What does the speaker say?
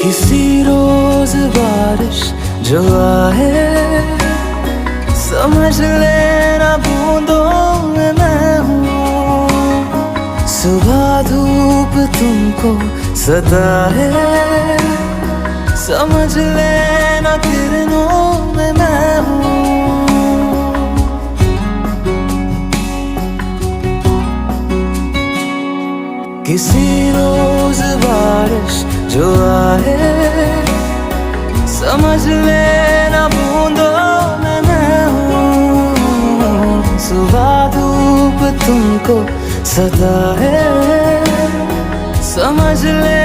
किसी रोज बारिश जो आए, समझ लेना बूंदों में मैं हूँ। सुबह धूप तुमको सताए, समझ लेना किरणों में मैं हूँ। किसी रोज बारिश जो आए, समझ लेना बूंदों में मैं हूँ। सुबह धूप तुमको सताए, समझ ले